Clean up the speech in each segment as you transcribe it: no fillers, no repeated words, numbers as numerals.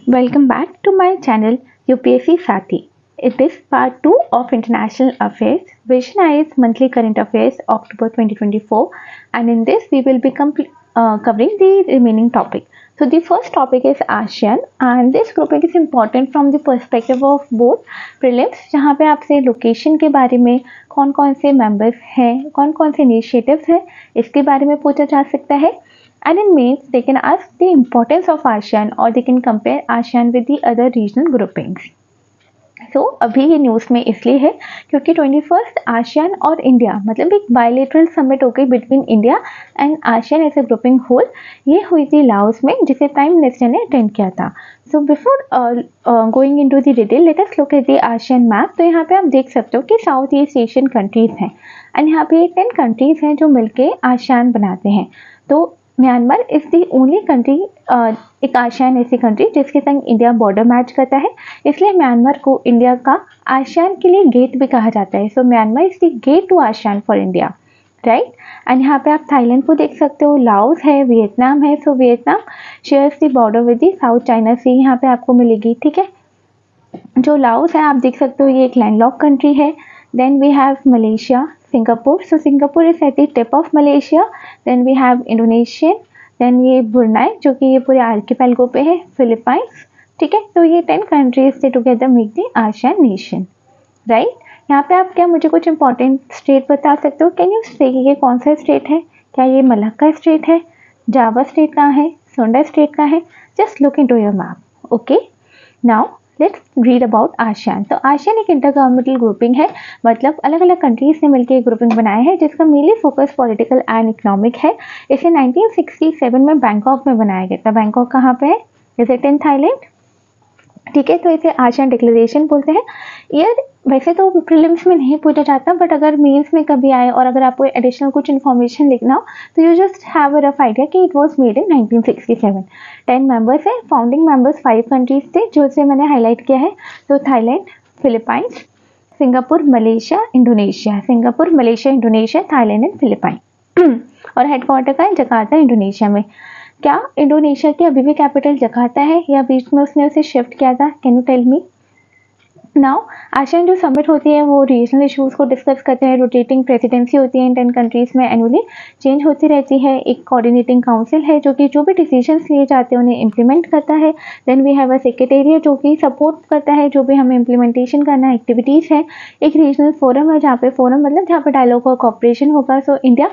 Welcome back to my channel UPSC Sathi. It is part 2 of International Affairs, Visionized Monthly Current Affairs, October 2024, and in this we will be covering the remaining topic. So the first topic is ASEAN, and this grouping is important from the perspective of both prelims, जहाँ पे आपसे location के बारे में कौन कौन से members हैं, कौन कौन से इनिशिएटिव्स हैं, इसके बारे में पूछा जा सकता है. And in mains, they can ask the importance of ASEAN or they can compare ASEAN with the other regional groupings. So अभी ये न्यूज़ में इसलिए है क्योंकि 21st ASEAN और इंडिया मतलब एक बायलेटरल समिट हो गई between India and ASEAN as a grouping whole. ये हुई थी लाओस में जिसे प्राइम मिनिस्टर ने अटेंड किया था. So before going into the detail let us look at the ASEAN map. तो यहाँ पे आप देख सकते हो कि साउथ ईस्ट एशियन कंट्रीज हैं एंड यहाँ पे 10 कंट्रीज हैं जो मिलके ASEAN बनाते हैं. तो Myanmar is the only country, एक ASEAN ऐसी कंट्री जिसके संग इंडिया बॉर्डर मैच करता है, इसलिए म्यांमार को इंडिया का ASEAन के लिए गेट भी कहा जाता है. So Myanmar is the gate to ASEAN for India, right. And यहाँ पे आप थाईलैंड को देख सकते हो, लाओस है, वियतनाम है. So Vietnam shares the border with the South China Sea यहाँ पे आपको मिलेगी, ठीक है. जो लाओस है आप देख सकते हो ये एक लैंडलॉक कंट्री है. Then we have Malaysia, Singapore. So Singapore is at the tip of Malaysia. Then we have Indonesia. Then ये ब्रुनाई जो कि ये पूरे आर्किपेलगो पे है, फिलीपाइंस, ठीक है. तो ये 10 कंट्रीज से together make the ASEAN nation, right. यहाँ पे आप क्या मुझे कुछ इंपॉर्टेंट स्टेट बता सकते हो? कैन यू से ये कौन सा स्टेट है? क्या ये मलक्का स्टेट है? जावा स्टेट कहाँ है? सोंडा स्टेट कहाँ है? Just look into your map. Okay, now let's read about ASEAN. तो ASEAN एक इंटर गवर्नमेंटल ग्रुपिंग है, मतलब अलग अलग कंट्रीज ने मिलकर एक ग्रुपिंग बनाया है जिसका mainly focus political and economic है. इसे 1967 में बैंकॉक में बनाया गया था. बैंकॉक कहाँ पे है? इज इट इन थाईलैंड, ठीक है. तो इसे ASEAN डिक्लेरेशन बोलते हैं. यार वैसे तो प्रीलिम्स में नहीं पूछा जाता, बट अगर मेंस में कभी आए और अगर आपको एडिशनल कुछ इन्फॉर्मेशन लिखना हो तो you just have a rough idea कि it was made in 1967. 10 members है. फाउंडिंग मेंबर्स 5 कंट्रीज थे जो से मैंने हाईलाइट किया है. तो Thailand, Philippines, Singapore, Malaysia, Indonesia. Singapore, Malaysia, Indonesia, Thailand and Philippine. और हेडक्वार्टर का है जकार्ता, इंडोनेशिया में. क्या इंडोनेशिया की अभी भी कैपिटल जकार्ता है या बीच में उसने उसे शिफ्ट किया था? Can you tell me? Now ASEAN जो समिट होती है वो रीजनल इश्यूज को डिस्कस करते हैं. रोटेटिंग प्रेसिडेंसी होती है इन 10 कंट्रीज में, एनुअली चेंज होती रहती है. एक कोऑर्डिनेटिंग काउंसिल है जो कि जो भी डिसीजंस लिए जाते हैं उन्हें इम्प्लीमेंट करता है. Then we have a secretariat जो कि सपोर्ट करता है जो भी हमें इम्प्लीमेंटेशन करना है, एक्टिविटीज़ है. एक रीजनल फोरम है जहाँ पे फोरम मतलब जहाँ पे डायलॉग और कॉपरेशन होगा. So India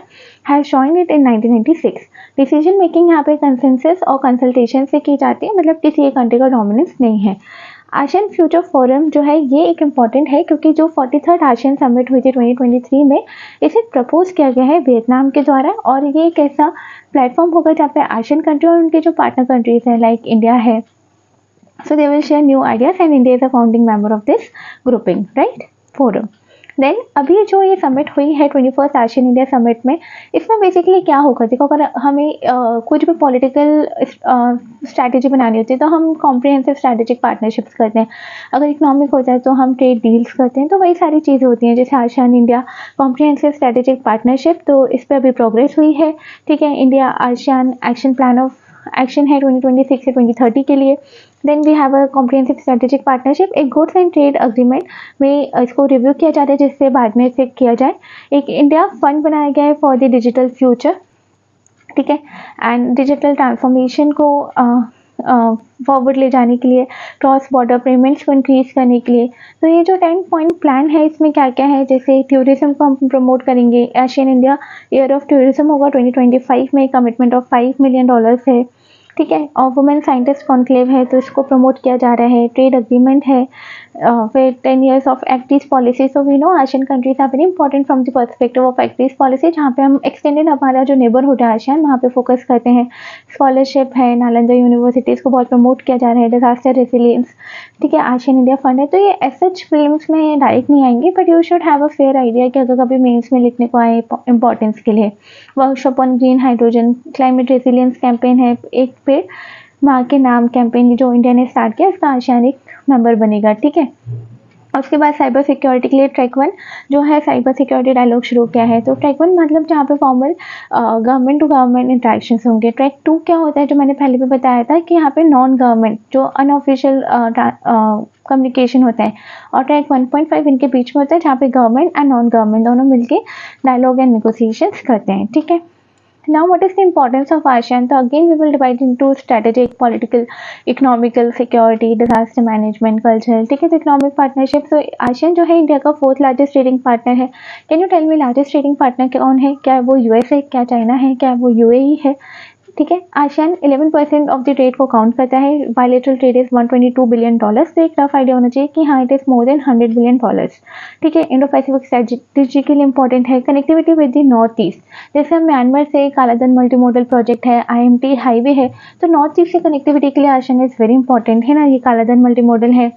has joined it in 1996. Decision making यहाँ पे कंसेंसस और कंसल्टेशन से की जाती है, मतलब किसी एक कंट्री का डोमिनेंस नहीं है. ASEAN फ्यूचर फोरम जो है ये एक इम्पॉर्टेंट है क्योंकि जो 43rd ASEAN समिट हुई थी 2023 में, इसे प्रपोज किया गया है वियतनाम के द्वारा. और ये एक ऐसा प्लेटफॉर्म होगा जहाँ पे ASEAN कंट्री और उनके जो पार्टनर कंट्रीज हैं लाइक इंडिया है, so they will share new ideas and India is a founding member of this grouping, right, forum. Then अभी जो ये समिट हुई है 21st ASEAN इंडिया समिट में, इसमें बेसिकली क्या होगा? देखो अगर हमें कुछ भी पॉलिटिकल स्ट्रैटेजी बनानी होती है तो हम कॉम्प्रिहेंसिव स्ट्रैटेजिक पार्टनरशिप्स करते हैं. अगर इकोनॉमिक होता है तो हम ट्रेड डील्स करते हैं. तो वही सारी चीज़ें होती हैं जैसे ASEAN India comprehensive strategic partnership. तो इस पर अभी प्रोग्रेस हुई है, ठीक है. India ASEAN action plan of action है 2026 से 2030 के लिए. Then we have a comprehensive strategic partnership. एक गुड्स एंड ट्रेड अग्रीमेंट में इसको रिव्यू किया जा रहा है जिससे बाद में इसे किया जाए. एक इंडिया फंड बनाया गया है फॉर द डिजिटल फ्यूचर, ठीक है. एंड डिजिटल ट्रांसफॉर्मेशन को फॉरवर्ड ले जाने के लिए, क्रॉस बॉर्डर पेमेंट्स को इंक्रीज करने के लिए. तो ये जो 10 पॉइंट प्लान है इसमें क्या क्या है? जैसे टूरिज्म को हम प्रमोट करेंगे. ASEAN India year of tourism होगा 2025 में. कमिटमेंट ऑफ $5 मिलियन है, ठीक है. और वुमेन साइंटिस्ट कॉन्क्लेव है तो इसको प्रमोट किया जा रहा है. ट्रेड अग्रीमेंट है. फिर 10 years of Act East Policy. So we know ASEAN countries are very important from the perspective of Act East Policy, जहाँ पे हम एक्सटेंडेड हमारा जो नेबरहुड है ASEAN वहाँ पे फोकस करते हैं. स्कॉलरशिप है, नालंदा यूनिवर्सिटीज़ को बहुत प्रमोट किया जा रहा है. डिजास्टर रेसिलियंस, ठीक है. ASEAN इंडिया फंड है. तो ये एसएच प्रीलिम्स में डायरेक्ट नहीं आएंगे, but you should have a fair idea कि अगर कभी मेंस में लिखने को आए इंपॉर्टेंस के लिए. Workshop on green hydrogen, climate resilience campaign है. एक पेड़ माँ के नाम कैंपेन जो इंडिया ने स्टार्ट किया, इसका ASEAन एक मेंबर बनेगा, ठीक है. उसके बाद साइबर सिक्योरिटी के लिए ट्रैक 1 जो है साइबर सिक्योरिटी डायलॉग शुरू किया है। तो ट्रैक 1 मतलब जहाँ पे formal government to government interactions होंगे। ट्रैक 2 क्या होता है, जो मैंने पहले भी बताया था कि यहाँ पे नॉन गवर्नमेंट जो अनऑफिशियल कम्युनिकेशन होता है। और ट्रैक 1.5 इनके बीच में होता है, जहाँ पे गवर्नमेंट एंड नॉन गवर्नमेंट दोनों मिलके डायलॉग एंड नेगोशिएशंस करते हैं। ठीक है, now what is the importance of ASEAN? So again we will divide into strategic, political, economical, security, disaster management, cultural। ठीक है, तो इकोनॉमिक पार्टनरशिप, तो ASEAN जो है इंडिया का 4th लार्जेस्ट ट्रेडिंग पार्टनर है। Can you tell me largest trading partner कौन है? क्या वो यूएस है, क्या चाइना है, क्या वो यूएई है? ठीक है, ASEAN 11% ऑफ द ट्रेड को काउंट करता है। Bilateral trade is $122 billion. तो एक रफ आइडिया होना चाहिए कि हाँ it is more than $100 billion. ठीक है, इंडो पैसिफिक स्ट्रेटजी के लिए इंपॉर्टेंट है। Connectivity with the north east, जैसे हम म्यांमार से कालाधन मल्टी मॉडल प्रोजेक्ट है, IMT हाईवे है, तो नॉर्थ ईस्ट से कनेक्टिविटी के लिए ASEAन इज वेरी इंपॉर्टेंट है ना। ये कालाधन मल्टी मॉडल है।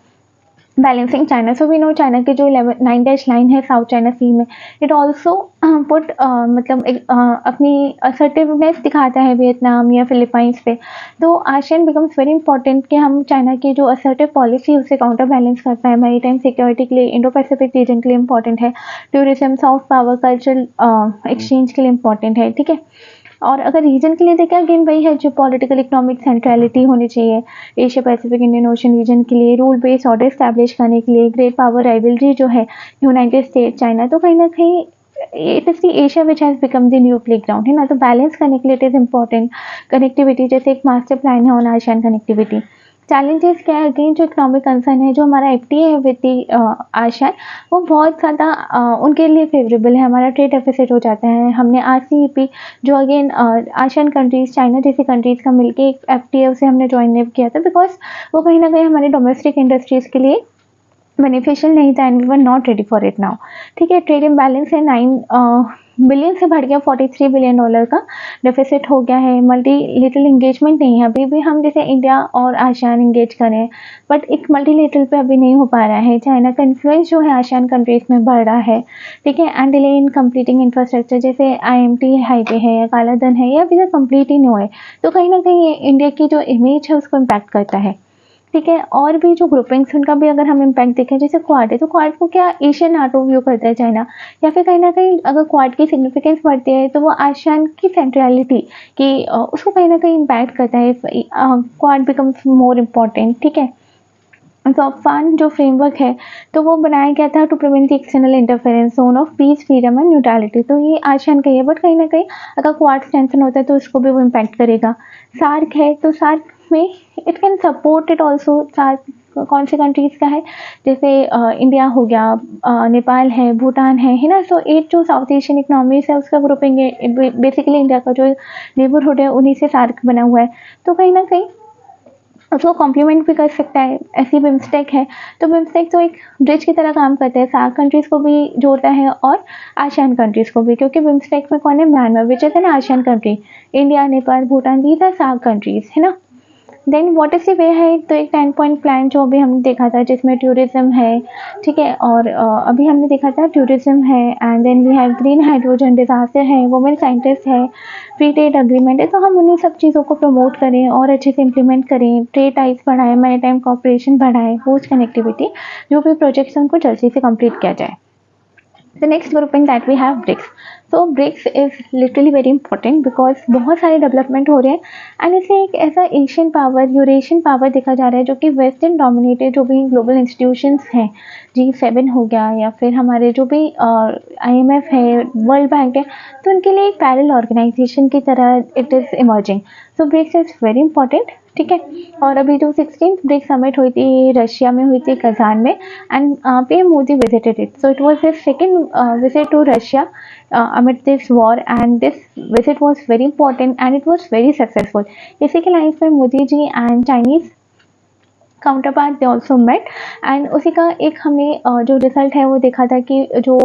Balancing China, so we know China की जो 9 डैश लाइन है साउथ चाइना सी में, इट ऑल्सो पुट मतलब अपनी असर्टिवनेस दिखाता है वियतनाम या फिलीपाइंस पे। तो ASEAN बिकम्स वेरी इंपॉर्टेंट कि हम चाइना की जो असर्टिव पॉलिसी उसे काउंटर बैलेंस कर पाए। मैरी टाइम सिक्योरिटी के लिए, इंडो पैसिफिक रीजन के लिए इंपॉर्टेंट है। Tourism, soft power, cultural exchange के लिए इंपॉर्टेंट है। ठीक है, और अगर रीजन के लिए देखें अगेन वही है जो पॉलिटिकल इकोनॉमिक सेंट्रलिटी होनी चाहिए। Asia Pacific Indian Ocean region के लिए रूल बेस्ड ऑर्डर स्टैब्लिश करने के लिए ग्रेट पावर राइवलरी जो है यूनाइटेड स्टेट चाइना, तो कहीं ना कहीं it is the Asia which has become the new play ground है ना। तो बैलेंस करने के लिए इट इज इंपॉर्टेंट। कनेक्टिविटी, जैसे एक मास्टर प्लान है ऑन ASEAN कनेक्टिविटी। चैलेंजेस क्या है? अगेन जो इकोनॉमिक कंसर्न है, जो हमारा FTA है विद ASEAन, वो बहुत ज़्यादा उनके लिए फेवरेबल है। हमारा ट्रेड डेफिसिट हो जाता है। हमने RCEP जो अगेन ASEAन कंट्रीज, चाइना जैसी कंट्रीज का मिलके एक FTA उसे हमने ज्वाइन नहीं किया था, बिकॉज वो कहीं ना कहीं हमारे डोमेस्टिक इंडस्ट्रीज के लिए बेनिफिशियल नहीं था and we were not ready for it now. ठीक है, ट्रेड इम्बैलेंस है 9 बिलियन से बढ़ गया $43 बिलियन का डेफिसिट हो गया है। मल्टीलेटरल इंगेजमेंट नहीं है अभी भी। हम जैसे इंडिया और ASEAन इंगेज करें, बट एक मल्टीलेटरल पे अभी नहीं हो पा रहा है। चाइना का इन्फ्लुएंस जो है ASEAन कंट्रीज में बढ़ रहा है। ठीक है, and delay in completing infrastructure, जैसे IMT हाईवे है या कालाधन है, या अभी तक कंप्लीट ही नहीं हुए, तो कहीं ना कहीं इंडिया की जो इमेज है उसको इम्पैक्ट करता है। ठीक है, और भी जो ग्रुपिंग्स उनका भी अगर हम इम्पैक्ट देखें, जैसे क्वाड है, तो क्वाड को क्या एशियन नाटो व्यू करता है चाइना, या फिर कहीं ना कहीं अगर क्वाड की सिग्निफिकेंस बढ़ती है तो वो ASEAन की सेंट्रलिटी की उसको कहीं ना कहीं इम्पैक्ट करता है। Quad becomes more important. ठीक है, तो फान जो फ्रेमवर्क है तो वो बनाया गया था to prevent the external interference, zone of peace, freedom and neutrality. तो ये ASEAन का ही है, बट कहीं ना कहीं अगर क्वाड स्ट्रेंथन होता है तो उसको भी वो इम्पैक्ट करेगा। सार्क है, तो सार्क में it can support it also. SAARC कौन से कंट्रीज का है? जैसे इंडिया हो गया, नेपाल है, भूटान है ना। सो 8 जो साउथ एशियन इकोनॉमीज है उसका ग्रुपिंग है। बेसिकली इंडिया का जो नेबरहुड है उन्हीं से सार्क बना हुआ है, तो कहीं ना कहीं उसको कॉम्प्लीमेंट भी कर सकता है। ऐसी बिम्स्टेक है, तो बिम्स्टेक तो एक ब्रिज की तरह काम करता है, सार्क कंट्रीज को भी जोड़ता है और ASEAन कंट्रीज को भी, क्योंकि बिम्स्टेक में कौन है? Myanmar, which is an ASEAN country. India, Nepal, Bhutan, these are SAARC countries है ना। Then what is the way है, तो एक 10 पॉइंट प्लान जो अभी हमने देखा था, जिसमें टूरिज्म है। ठीक है, और अभी हमने देखा था टूरिज्म है, and then we have green hydrogen, disaster है, वुमेन साइंटिस्ट है, फ्री ट्रेड अग्रीमेंट है। तो हम उन्हीं सब चीज़ों को प्रमोट करें और अच्छे से इम्प्लीमेंट करें, ट्रेड टाइज बढ़ाएं, मैरीटाइम कॉपरेशन बढ़ाएं, होस्ट कनेक्टिविटी, जो भी प्रोजेक्ट्स उनको जल्दी से कंप्लीट किया जाए। The next grouping that we have BRICS. So BRICS is literally very important because बहुत सारे डेवलपमेंट हो रहे हैं, एंड इसे एक ऐसा एशियन पावर, यूरेशियन पावर देखा जा रहा है जो कि वेस्टर्न डोमिनेटेड जो भी ग्लोबल इंस्टीट्यूशंस हैं, G7 हो गया या फिर हमारे जो भी IMF है, वर्ल्ड बैंक है, तो उनके लिए एक पैरेलल ऑर्गेनाइजेशन की तरह it is emerging. So BRICS is very important. ठीक है, और अभी जो 16th ब्रिक्स समिट हुई थी रशिया में, हुई थी कजान में, and PM Modi visited it. So it was his second visit to Russia amid this war, and this visit was very important and it was very successful. इसी के line में Modi ji and Chinese counterpart they also met, and उसी का एक हमने जो result है वो देखा था कि जो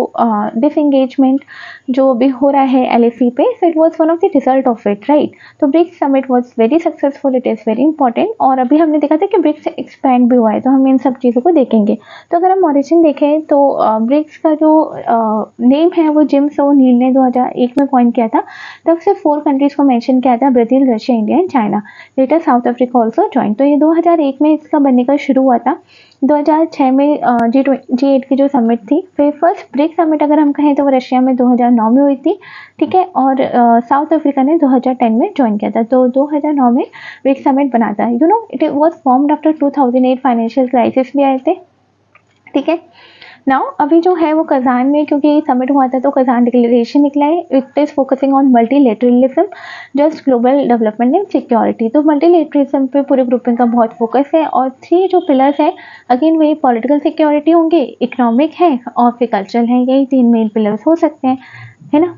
डिसएंगेजमेंट जो भी हो रहा है LAC पे, so it was one of the result of it, right. तो BRICS summit was very successful, it is very important. और अभी हमने देखा था कि ब्रिक्स एक्सपैंड भी हुआ है, तो हम इन सब चीज़ों को देखेंगे। तो अगर हम ऑरिजिन देखें तो ब्रिक्स का जो नेम है वो जिम सो नील ने 2001 में कॉइन किया था। तब से 4 कंट्रीज को मेंशन किया था, Brazil, Russia, India and China. Later South Africa also join. तो ये 2001 में इसका बनने का शुरू हुआ था 2006 में G8 की जो समिट थी। फिर फर्स्ट ब्रिक्स समिट अगर हम कहें तो वो रशिया में 2009 में हुई थी, ठीक है, और साउथ अफ्रीका ने 2010 में ज्वाइन किया था। तो 2009 में ब्रिक्स समिट बना था। You know it was formed after 2008 financial crisis भी आए थे, ठीक है। नाउ अभी जो है वो कजान में, क्योंकि समिट हुआ था तो कजान डिक्लेरेशन निकला है। It is focusing on multilateralism, just global development and security. तो मल्टीलेटरलिज्म पे पूरे ग्रुपिंग का बहुत फोकस है। और 3 जो पिलर्स है, अगेन वही पॉलिटिकल सिक्योरिटी होंगे, इकोनॉमिक है और फिर कल्चरल है। यही 3 मेन पिलर्स हो सकते हैं, है ना।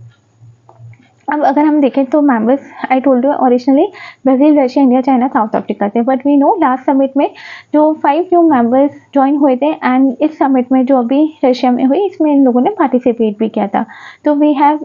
अब अगर हम देखें तो members I told you originally Brazil, Russia, India, China, South Africa थे। But we know last summit में जो 5 न्यू मेंबर्स ज्वाइन हुए थे, एंड इस समिट में जो अभी रशिया में हुई इसमें इन लोगों ने पार्टिसिपेट भी किया था। तो we have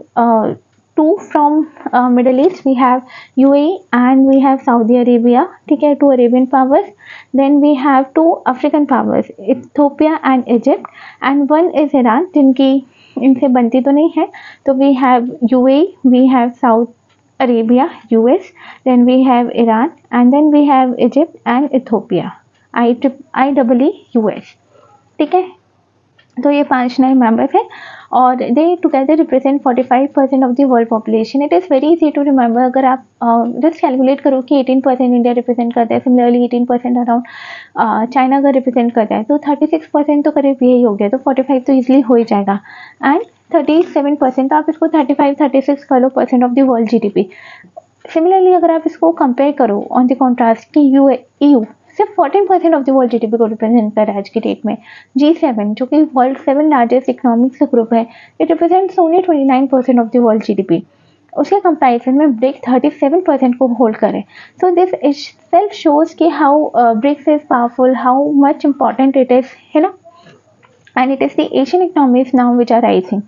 2 from Middle East, we have UAE and we have Saudi Arabia, ठीक है, 2 Arabian powers. Then we have 2 African powers, Ethiopia and Egypt, and 1 is Iran, जिनकी इनसे बनती तो नहीं है। तो we have UAE, we have South Arabia, US, then we have Iran, and then we have Egypt and Ethiopia, IEE US, ठीक है। तो ये 5 नए मेंबर्स हैं और they together represent 45% of the world population. It is very easy to remember. अगर आप just calculate करो कि 18% इंडिया रिप्रेजेंट करता है, सिमिलरली 18% अराउंड चाइना का रिप्रेजेंट करता है, तो 36% तो करीब यही हो गया। तो 45 तो ईजिली हो ही जाएगा। एंड 37%, तो आप इसको 35-36 कर लो % of the world GDP। Similarly अगर आप इसको कंपेयर करो ऑन द कॉन्ट्रास्ट की EU सिर्फ 14% ऑफ द वर्ल्ड GDP को रिप्रेजेंट कर रहा है आज की डेट में। G7 जो कि वर्ल्ड 7 लार्जेस्ट इकोनॉमिक्स ग्रुप है, it represents only 29% of the world GDP। उसके कंपैरिजन में ब्रिक्स 37% को होल्ड करे। सो दिस इटसेल्फ शोज कि how BRICS is powerful, how much important it is, है ना। And it is the Asian economies now which are rising.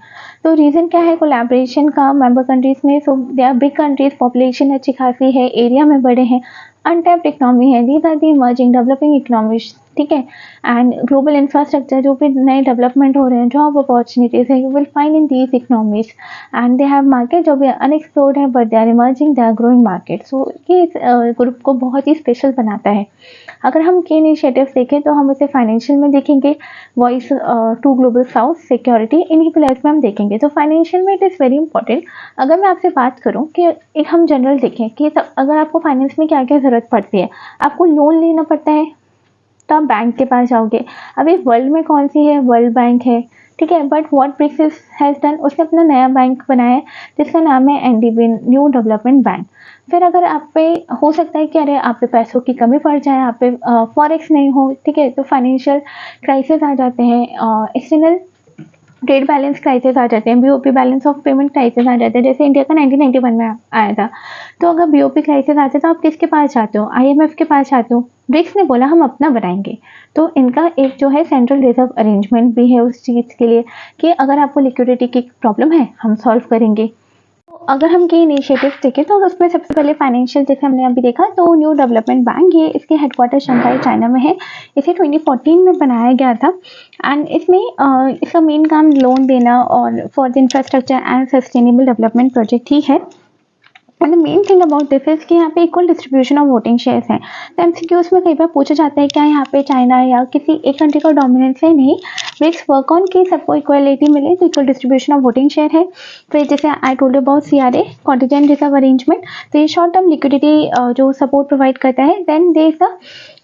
तो reason क्या है कोलैबोरेशन का मेंबर कंट्रीज में? So they are big countries, population अच्छी खासी है, एरिया में बड़े हैं, अनटैप्ड इकोनॉमी है, these are the emerging developing economies, ठीक है। एंड ग्लोबल इंफ्रास्ट्रक्चर जो भी नए डेवलपमेंट हो रहे हैं, जॉब अपॉर्चुनिटीज है, you will find in these economies. And they have market जो भी अनएक्सप्लोर्ड है, but they are emerging, they are growing market. So ये इस ग्रुप को बहुत ही स्पेशल बनाता है। अगर हम की इनिशिएटिव्स देखें तो हम उसे फाइनेंशियल में देखेंगे, voice to Global South, security, इन्हीं पिलर्स में हम देखेंगे। तो फाइनेंशियल में इट इज़ वेरी इंपॉर्टेंट। अगर मैं आपसे बात करूं कि एक हम जनरल देखें कि अगर आपको फाइनेंस में क्या क्या ज़रूरत पड़ती है, आपको लोन लेना पड़ता है तो आप बैंक के पास जाओगे। अभी वर्ल्ड में कौन सी है? वर्ल्ड बैंक है, ठीक है। But what BRICS has done, उसने अपना नया बैंक बनाया है जिसका नाम है NDB, न्यू डेवलपमेंट बैंक। फिर अगर आप पे हो सकता है कि अरे आप पे पैसों की कमी पड़ जाए, आप पे फॉरेक्स नहीं हो, ठीक है, तो फाइनेंशियल क्राइसिस आ जाते हैं, एक्सटर्नल ट्रेड बैलेंस क्राइसिस आ जाते हैं, BOP balance of payment crisis आ जाते हैं, जैसे इंडिया का 1991 में आया था। तो अगर BOP क्राइसिस आते तो आप किसके पास जाते हो? IMF के पास जाते हो। ब्रिक्स ने बोला हम अपना बनाएंगे। तो इनका एक जो है सेंट्रल रिजर्व अरेंजमेंट भी है उस चीज़ के लिए कि अगर आपको लिक्विडिटी की प्रॉब्लम है हम सॉल्व करेंगे। अगर हम की इनिशिएटिव देखें तो उसमें सबसे पहले फाइनेंशियल, जैसे हमने अभी देखा, तो न्यू डेवलपमेंट बैंक, ये इसके हेडक्वार्टर शंघाई चाइना में है। इसे 2014 में बनाया गया था। एंड इसमें इसका मेन काम लोन देना और for the infrastructure and sustainable development project ही है। And the main thing about this is कि यहाँ पे equal distribution of voting shares हैं। तो MCQs में कई बार पूछा जाता है क्या यहाँ पे चाइना या किसी एक कंट्री का डोमिनेंस है? नहीं, ब्रिक्स वर्क ऑन कि सबको इक्वलिटी मिले, तो equal distribution of voting share है। फिर जैसे I told about CRA, contingent reserve arrangement, तो ये शॉर्ट टर्म लिक्विडिटी जो सपोर्ट प्रोवाइड करता है। Then there is the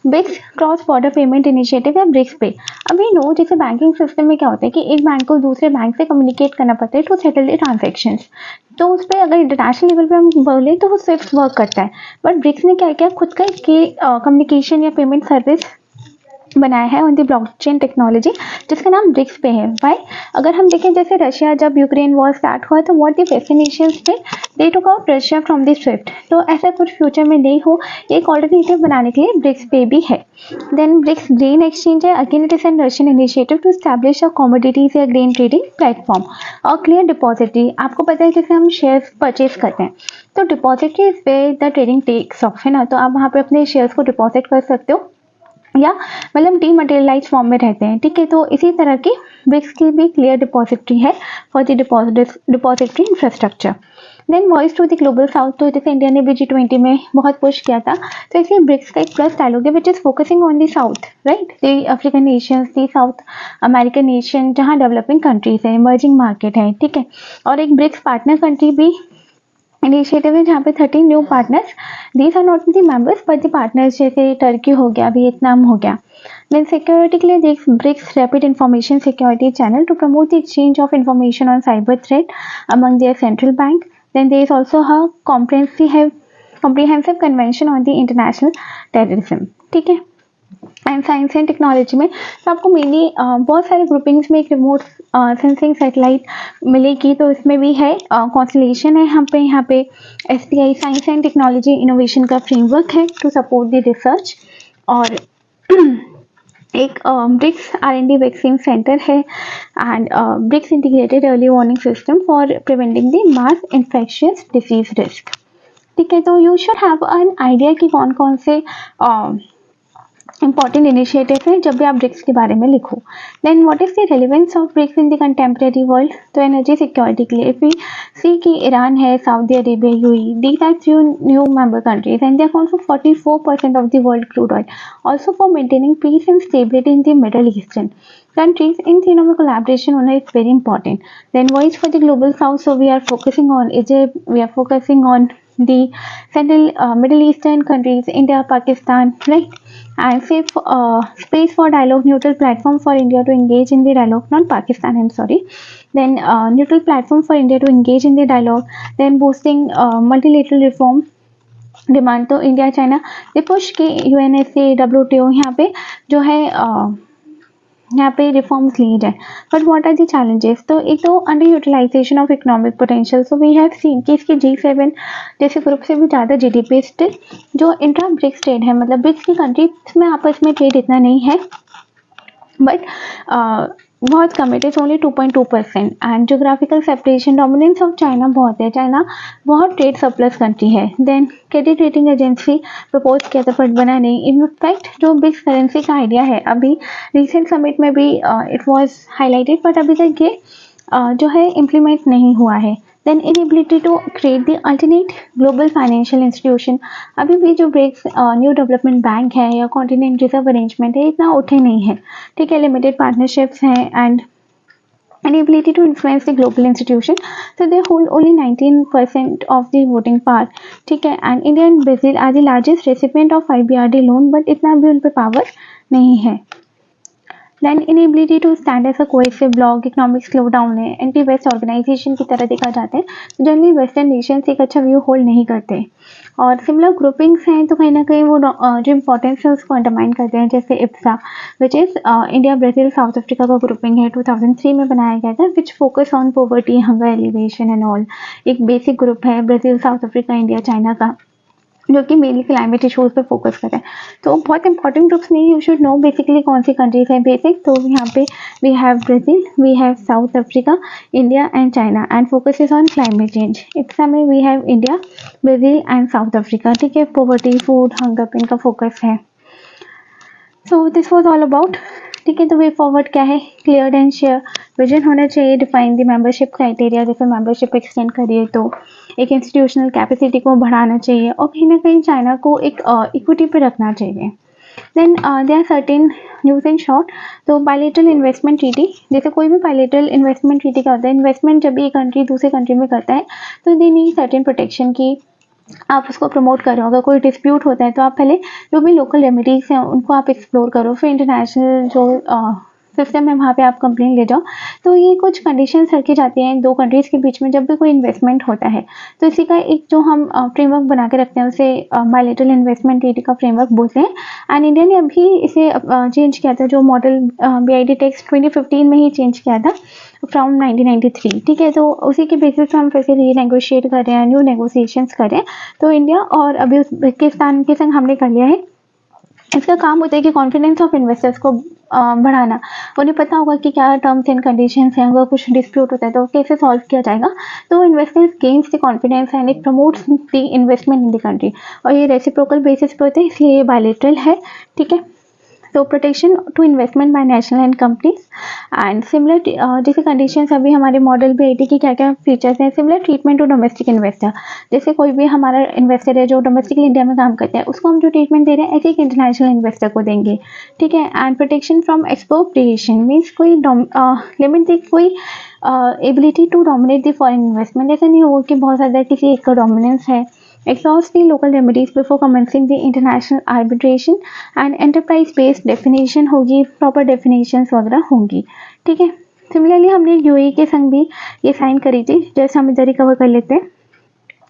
BRICS cross border payment initiative या ब्रिक्स पे। अभी नो, जैसे बैंकिंग सिस्टम में क्या होता है कि एक बैंक को दूसरे बैंक से कम्युनिकेट करना पड़ता है टू सेटल द ट्रांजेक्शंस। तो उस पर अगर इंटरनेशनल लेवल पे हम बोले तो वो स्विफ्ट वर्क करता है। बट ब्रिक्स ने क्या किया, खुद का कम्युनिकेशन या पेमेंट सर्विस बनाया है ऑन द ब्लॉकचेन टेक्नोलॉजी, जिसका नाम ब्रिक्स पे है। वाई? अगर हम देखें जैसे रशिया जब यूक्रेन वॉर स्टार्ट हुआ तो व्हाट द वेस्टर्न नेशंस थे, they took out Russia from the SWIFT. तो ऐसा कुछ फ्यूचर में नहीं हो, एक ऑल्टरनेटिव बनाने के लिए ब्रिक्स पे भी है। देन ब्रिक्स ग्रेन एक्सचेंज है, again it is an Russian initiative to establish a commodities या ग्रेन ट्रेडिंग प्लेटफॉर्म। और क्लियर डिपॉजिटरी, आपको पता है जैसे हम शेयर्स परचेज करते हैं तो depository is way the trading takes off, है ना। तो आप वहाँ पे अपने शेयर्स को डिपॉजिट कर सकते हो या मतलब डीमटेरियलाइज फॉर्म में रहते हैं, ठीक है। तो इसी तरह की ब्रिक्स की भी क्लियर डिपॉजिटरी है for the depository infrastructure. Then voice to the Global South, तो जैसे इंडिया ने भी G20 में बहुत पुश किया था, तो इसलिए ब्रिक्स का एक प्लस डायलॉग है which is focusing on the south, right, the African nations, the South American nations, जहाँ डेवलपिंग कंट्रीज है, इमर्जिंग मार्केट है, ठीक है। और एक ब्रिक्स पार्टनर कंट्री भी इनिशिएटिव है जहाँ पे 13 new partners, these are not the members but the partners, जैसे टर्की हो गया, वियतनाम हो गया। देन सिक्योरिटी के लिए देख BRICS rapid information security channel to promote the exchange of information on cyber threat among their central bank. Then there is also a comprehensive convention on the international terrorism, ठीक है। And science and technology में तो आपको mainly बहुत सारे groupings में एक remote sensing satellite मिलेगी, तो इसमें भी है कॉन्स्टलेशन है यहाँ पे SPI science and technology innovation का फ्रेमवर्क है टू सपोर्ट द रिसर्च। और एक ब्रिक्स R&D वैक्सीन सेंटर है and BRICS integrated early warning system for preventing the mass infectious disease risk, ठीक है। तो you should have an idea कि कौन कौन से इंपॉर्टेंट इनिशिएटिव है जब भी आप ब्रिक्स के बारे में लिखो। Then what is the relevance of BRICS in the contemporary world, तो एनर्जी सिक्योरिटी के लिए इफ वी सी कि ईरान है, Saudi Arabia, UAE, these are few new member countries and they account for 44% of the world crude oil, also for maintaining peace and stability in the Middle Eastern countries. In तीनों में collaboration होना is very important. Then voice for the global south, so we are focusing on Egypt, we are focusing on the central Middle Eastern countries, India, Pakistan, right? And safe space for dialogue, neutral platform for India to engage in the dialogue, not Pakistan, I'm sorry. Then neutral platform for India to engage in the dialogue. Then boosting multilateral reform demand, तो India China ये push की UNSA WTO यहाँ पे जो है यहाँ पे reforms लिए जाए। But what are the challenges, तो एक तो under utilisation of economic potential, so we have seen कि इसकी G7 जैसे ग्रुप से भी ज़्यादा GDP स्टिल जो इंट्रा ब्रिक्स ट्रेड है, मतलब ब्रिक्स की कंट्रीज में आपस में ट्रेड इतना नहीं है, बट बहुत कम, it is only 2.2%। And geographical separation, dominance of China बहुत है, चाइना बहुत ट्रेड सरप्लस कंट्री है। Then credit rating agency propose किया था बट बना नहीं। इनफैक्ट जो ब्रिक्स करेंसी का आइडिया है अभी रिसेंट समिट में भी इट वाज हाईलाइटेड, बट अभी तक ये जो है इम्प्लीमेंट नहीं हुआ है। Then inability to create the alternate global financial institution, अभी भी जो ब्रिक्स न्यू डेवलपमेंट बैंक है या कॉन्टिनेंट रिजर्व अरेंजमेंट है इतना उठे नहीं है, ठीक है। लिमिटेड पार्टनरशिप्स हैं and inability to influence the global institution, so they hold only 19% of the voting power, ठीक है। And India and Brazil are the largest recipient of IBRD loan, but इतना भी उन पर पावर नहीं है। Then inability to stand as a cohesive block, economic slow down है, anti west organisation की तरह देखा जाते हैं, जनरली वेस्टर्न नेशंस एक अच्छा व्यू होल्ड नहीं करते। और सिमिलर ग्रुपिंग्स हैं तो कहीं ना कहीं वो जो इम्पोर्टेंस है उसको अंडरमाइन करते हैं, जैसे IBSA which is India Brazil South Africa का ग्रुपिंग है, 2003 में बनाया गया था, which focus on poverty, hunger alleviation and all. एक बेसिक ग्रुप है Brazil South Africa India China का, जो कि मेनली क्लाइमेट इशूज़ पे फोकस करें। तो बहुत इंपॉर्टेंट ग्रुप्स नहीं, यू शुड नो बेसिकली कौन सी कंट्रीज हैं बेसिक। तो यहाँ पे we have Brazil, we have South Africa, India and China, and focus is on climate change. IBSA में वी हैव India, Brazil and South Africa, ठीक है। पॉवर्टी, फूड, हंगर पे इनका फोकस है। So this was all about, ठीक है। तो वे फॉरवर्ड क्या है, क्लियर एंड शेयर विजन होना चाहिए, डिफाइन द मेंबरशिप क्राइटेरिया, जैसे मेंबरशिप एक्सटेंड करिए तो एक इंस्टीट्यूशनल कैपेसिटी को बढ़ाना चाहिए और कहीं ना कहीं चाइना को एक इक्विटी पे रखना चाहिए। Then they are certain news in short, तो बायलैटरल इन्वेस्टमेंट ट्रीटी, जैसे कोई भी बायलैटरल इन्वेस्टमेंट ट्रीटी क्या होता है, इन्वेस्टमेंट जब भी एक कंट्री दूसरे कंट्री में करता है तो दे नीड सर्टेन प्रोटेक्शन की आप उसको प्रमोट करो। अगर कोई डिस्प्यूट होता है तो आप पहले जो भी लोकल रेमेडीज हैं उनको आप एक्सप्लोर करो, फिर इंटरनेशनल जो सिस्टम है वहाँ पे आप कंप्लेन ले जाओ। तो ये कुछ कंडीशंस रखी जाती हैं दो कंट्रीज़ के बीच में जब भी कोई इन्वेस्टमेंट होता है, तो इसी का एक जो हम फ्रेमवर्क बना के रखते हैं उसे बायलैटरल इन्वेस्टमेंट ट्रीटी का फ्रेमवर्क बोलते हैं। एंड इंडिया ने अभी इसे चेंज किया था, जो मॉडल BID टेक्स्ट 2015 में ही चेंज किया था फ्रॉम 1993, ठीक है। तो उसी के बेसिस पर हम फिर से रीनेगोशिएट कर रहे हैं, न्यू नेगोशिएशंस कर रहे हैं। तो इंडिया और अभी उज़्बेकिस्तान के संग हमने कर लिया है। इसका काम होता है कि कॉन्फिडेंस ऑफ इन्वेस्टर्स को बढ़ाना, उन्हें पता होगा कि क्या टर्म्स एंड कंडीशंस हैं, अगर कुछ डिस्प्यूट होता है तो कैसे सॉल्व किया जाएगा। तो investors gains the confidence and it promotes the investment in the country, और ये रेसिप्रोकल बेसिस पे होता है, इसलिए ये बायलैटरल है, ठीक है। तो protection to investment by national and companies and similar जैसे कंडीशंस अभी हमारे मॉडल BIT की क्या क्या फीचर्स हैं। Similar treatment to domestic investor, जैसे कोई भी हमारा इन्वेस्टर है जो डोमेस्टिकली इंडिया में काम करता है, उसको हम जो ट्रीटमेंट दे रहे हैं ऐसे एक इंटरनेशनल इन्वेस्टर को देंगे, ठीक है। And protection from expropriation means कोई लिमिट दी कोई ability to dominate the foreign investment, ऐसा नहीं होगा कि बहुत ज़्यादा किसी एक का डोमिनेंस है। Exhaust the local remedies before commencing the international arbitration and enterprise based definition होगी, proper definitions वगैरह होंगी, ठीक है। सिमिलरली हमने UAE के संग भी ये साइन करी थी, जैसे हम इधर ही कवर कर लेते हैं,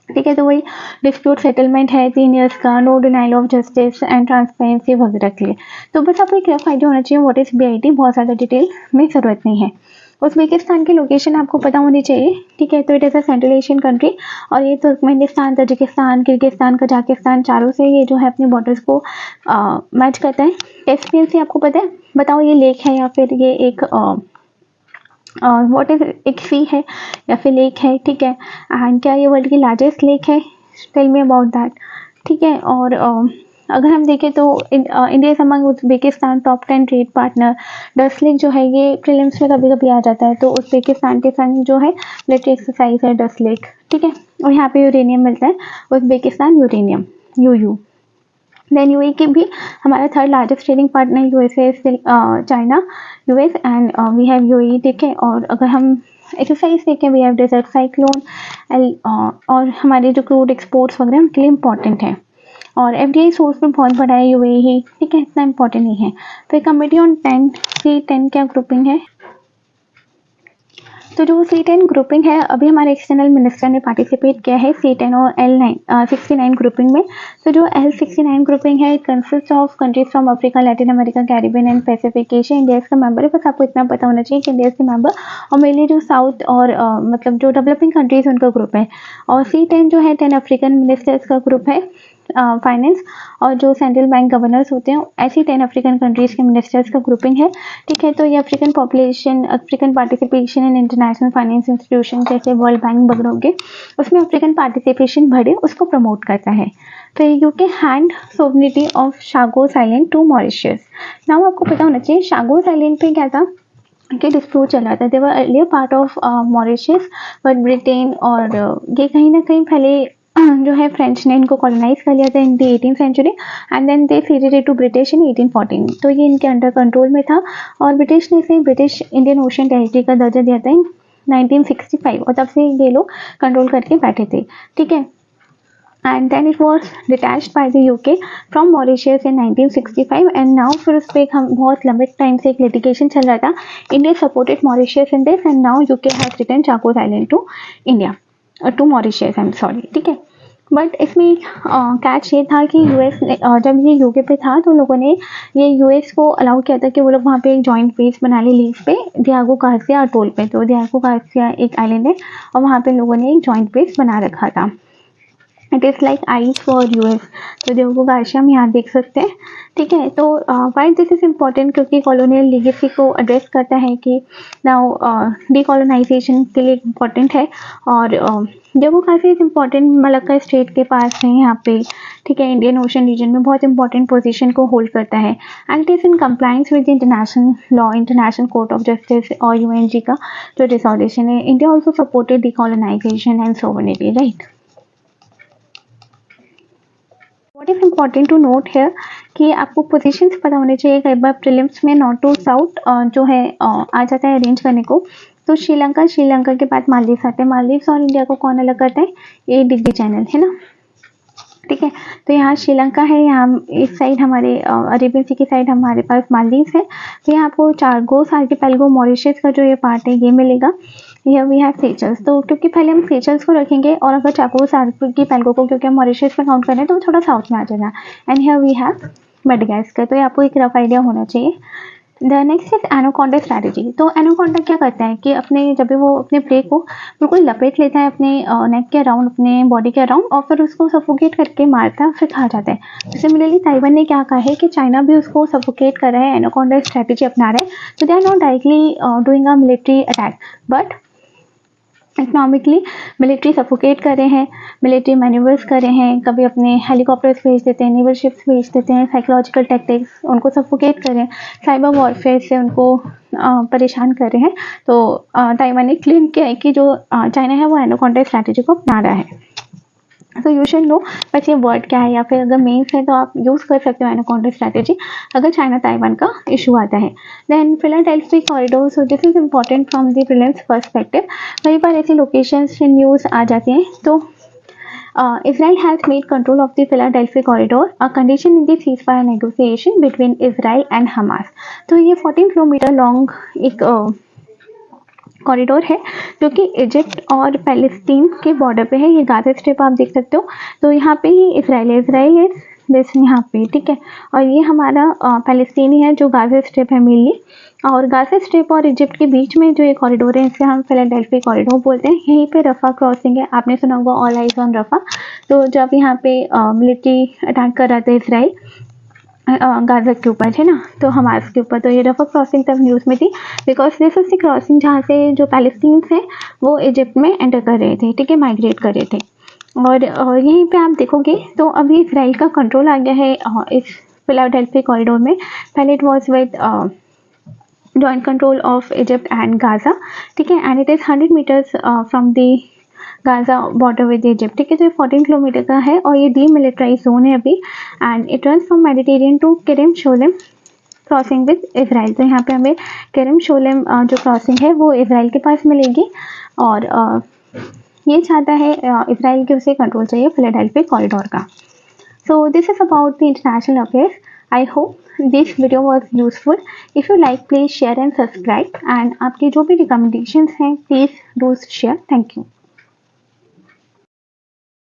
ठीक है। तो वही डिस्प्यूट सेटलमेंट है 3 years का, no denial of justice and transparency वगैरह के लिए। तो बस आपको एक रफ आइडिया होना चाहिए व्हाट इज BIT, बहुत ज़्यादा डिटेल में ज़रूरत नहीं है। उज़्बेकिस्तान की लोकेशन आपको पता होनी चाहिए, ठीक है। तो it is a central Asian country और ये तुर्कमेनिस्तान, तजिकिस्तान, किर्गिस्तान, कजाकिस्तान चारों से ये जो है अपने बॉर्डर्स को मैच करता है। कैस्पियन सी आपको पता है, बताओ ये लेक है या फिर ये एक व्हाट इज एक सी है या फिर लेक है, ठीक है। एंड क्या ये वर्ल्ड की लार्जेस्ट लेक है, टेल मी अबाउट दैट, ठीक है। और अगर हम देखें तो India is among Uzbekistan top 10 trade partner. Does lake जो है ये प्रीलिम्स में कभी कभी आ जाता है, तो उज़्बेकिस्तान के संग जो है मिलिट्री एक्सरसाइज है डस लेक, ठीक है। और यहाँ पे यूरेनियम मिलता है, Uzbekistan uranium UU। Then UAE की भी हमारा 3rd largest trading partner USA, China, US and we have UAE, ठीक है। और अगर हम एक्सरसाइज देखें वी हैव डेजर्ट साइक्लोन और हमारे जो क्रूड एक्सपोर्ट्स वगैरह उनके लिए इंपॉर्टेंट है। और FDI सोर्स में बहुत बड़ा है UAE, ठीक है, इतना इंपॉर्टेंट नहीं है। फिर कमेटी ऑन 10 C10 क्या ग्रुपिंग है, तो जो C10 ग्रुपिंग है अभी हमारे एक्सटर्नल मिनिस्टर ने पार्टिसिपेट किया है C10 और L69 ग्रुपिंग में। तो जो L69 ग्रुपिंग है it consist of countries from Africa, Latin America, Caribbean and Pacific Asia. India का मेंबर है, बस आपको इतना पता होना चाहिए कि इंडिया के मेंबर और मेनली जो साउथ और मतलब जो डेवलपिंग कंट्रीज उनका ग्रुप है। और C10 जो है 10 अफ्रीकन मिनिस्टर्स का ग्रुप है फाइनेंस, और जो सेंट्रल बैंक गवर्नर्स होते हैं ऐसी 10 अफ्रीकन कंट्रीज के मिनिस्टर्स का ग्रुपिंग है, ठीक है। तो ये African population, African participation in international finance institution जैसे वर्ल्ड बैंक वगैरह के, उसमें अफ्रीकन पार्टिसिपेशन बढ़े उसको प्रमोट करता है। फिर UK hand sovereignty of Chagos island to Mauritius. Now आपको पता होना चाहिए शागोस आइलैंड पे क्या था कि डिस्प्यूट चल रहा था। They were earlier part of Mauritius but Britain और ये कहीं ना कहीं पहले जो है फ्रेंच ने इनको कॉलोनाइज कर लिया था in the 18th century and then they ceded it to British in 1814। तो ये इनके अंडर कंट्रोल में था और ब्रिटिश ने इसे ब्रिटिश इंडियन ओशन टेरिटरी का दर्जा दिया था इन 1965 और तब से ये लोग कंट्रोल करके बैठे थे, ठीक है। And then it was detached by the UK from Mauritius in 1965 and now फिर उस पर हम बहुत लंबे टाइम से एक लिटिगेशन चल रहा था। India supported Mauritius in this and now UK has return Chagos island to India, to Mauritius, I am sorry, ठीक है। बट इसमें कैच ये था कि US ने जब ये UK पे था तो लोगों ने ये US को अलाउ किया था कि वो लोग वहाँ पे एक जॉइंट बेस बना ले लीज पे डियागो गार्सिया अटोल पे। तो डियागो गार्सिया एक आइलैंड है और वहाँ पे लोगों ने एक जॉइंट बेस बना रखा था। It is like ice for US। तो डियागो गार्सिया हम यहाँ देख सकते हैं, ठीक है। तो वाई दिस इज़ इम्पॉर्टेंट क्योंकि कॉलोनियल लीगेसी को एड्रेस करता है कि नाउ डीकॉलोनाइजेशन के लिए इम्पॉर्टेंट है। और Diego Garcia is important Malacca strait के पास है यहाँ पे, ठीक है, इंडियन ओशन रीजन में बहुत इंपॉर्टेंट पोजीशन को होल्ड करता है and it is in compliance with international law, international court of justice और UNG का जो रिजोल्यूशन है। India also supported decolonization and sovereignty, right. What is important to note here कि आपको पोजीशंस पता होने चाहिए। कई बार प्रीलिम्स में नॉर्थ टू साउथ जो है आ जाता है अरेंज करने को। तो श्रीलंका के बाद मालदीव्स आते हैं। मालदीव्स और इंडिया को कौन अलग करता है, ये डिग्री चैनल है ना, ठीक है। तो यहाँ श्रीलंका है, यहाँ इस साइड हमारे अरेबियन सी की साइड हमारे पास मालदीव्स है। तो यहाँ आपको चागोस आर्किपेलगो मॉरिशस का जो ये पार्ट है ये मिलेगा। Here we have सेचल्स। तो क्योंकि पहले हम सेचल्स को रखेंगे और अगर चागोस आर्किपेलगो को क्योंकि हम मॉरिशस में काउंट करें तो वो थोड़ा साउथ में आ जाएगा। And here we have Madagascar. तो ये आपको एक रफ आइडिया होना चाहिए। The next is anaconda strategy. तो एनाकोंडा क्या करता है कि अपने जब भी वो अपने प्रे को बिल्कुल लपेट लेता है अपने नेक के अराउंड, अपने बॉडी के अराउंड, और फिर उसको सफोकेट करके मारता है फिर खा जाता है। सिमिलरली ताइवान ने क्या कहा है कि चाइना भी उसको सफोकेट कर रहा है, एनाकोंडा स्ट्रैटेजी अपना रहा है। तो they are not directly doing a military attack but economically military suffocate कर रहे हैं, मिलिट्री मैन्यूवर्स कर रहे हैं, कभी अपने हेलीकॉप्टर्स भेज देते हैं, नेवल शिप्स भेज देते हैं, साइकोलॉजिकल टैक्टिक्स उनको सफोकेट कर रहे हैं, साइबर वॉरफेयर से उनको परेशान कर रहे हैं। तो ताइवान ने क्लेम किया है कि जो चाइना है वो एनाकोंडा स्ट्रैटेजी को अपना रहा है। तो यू शुड नो बस ये वर्ड क्या है, या फिर अगर मेन्स है तो आप यूज़ कर सकते हो एनाकोंडा स्ट्रैटेजी अगर चाइना ताइवान का इशू आता है। Then Philadelphi corridor, so this is important from the prelims perspective. कई बार ऐसी लोकेशंस से न्यूज़ आ जाती हैं। तो Israel has made control of the Philadelphia corridor, a condition in the ceasefire negotiation between Israel and Hamas. तो ये 14 kilometre long एक कॉरिडोर है जो कि इजिप्ट और पैलेस्टीन के बॉर्डर पे है। ये गाजा स्ट्रिप आप देख सकते हो। तो यहाँ पे ही इसराइल है दिस यहाँ पे, ठीक है। और ये हमारा पैलेस्टीनी है जो गाजा स्ट्रिप है मेनली। और गाजा स्ट्रिप और इजिप्ट के बीच में जो ये कॉरिडोर है इसे हम फिलाडेल्फिया कॉरिडोर बोलते हैं। यहीं पे रफा क्रॉसिंग है, आपने सुना होगा ऑल आइज ऑन रफा। तो जब यहाँ पे मिलिट्री अटैक कर रहा था इसराइल गाजा के ऊपर, है ना, तो हमास के ऊपर, तो ये रफा क्रॉसिंग तब न्यूज़ में थी because this is the crossing जहाँ से जो पैलेस्टीन्स हैं वो इजिप्ट में एंटर कर रहे थे, ठीक है, माइग्रेट कर रहे थे। और यहीं पे आप देखोगे तो अभी इसराइल का कंट्रोल आ गया है इस फिलाडेल्फिया कॉरिडोर में। पहले it was with joint control of Egypt and Gaza, ठीक है, and it is 100 metres from the Gaza border with Egypt, ठीक है। तो ये 14 किलोमीटर का है और ये डीमिलिटराइज जोन है अभी, and it run from Mediterranean to Kerem Shalom crossing with Israel. तो यहाँ पे हमें केरम शोलेम जो क्रॉसिंग है वो इसराइल के पास मिलेगी, और ये चाहता है इसराइल के उसे कंट्रोल चाहिए फिलाडेल्फिया कॉरिडोर का। सो this is about the international affairs. I hope this video was useful. If you like please share and subscribe, and आपके जो भी रिकमेंडेशंस हैं please do share. Thank you.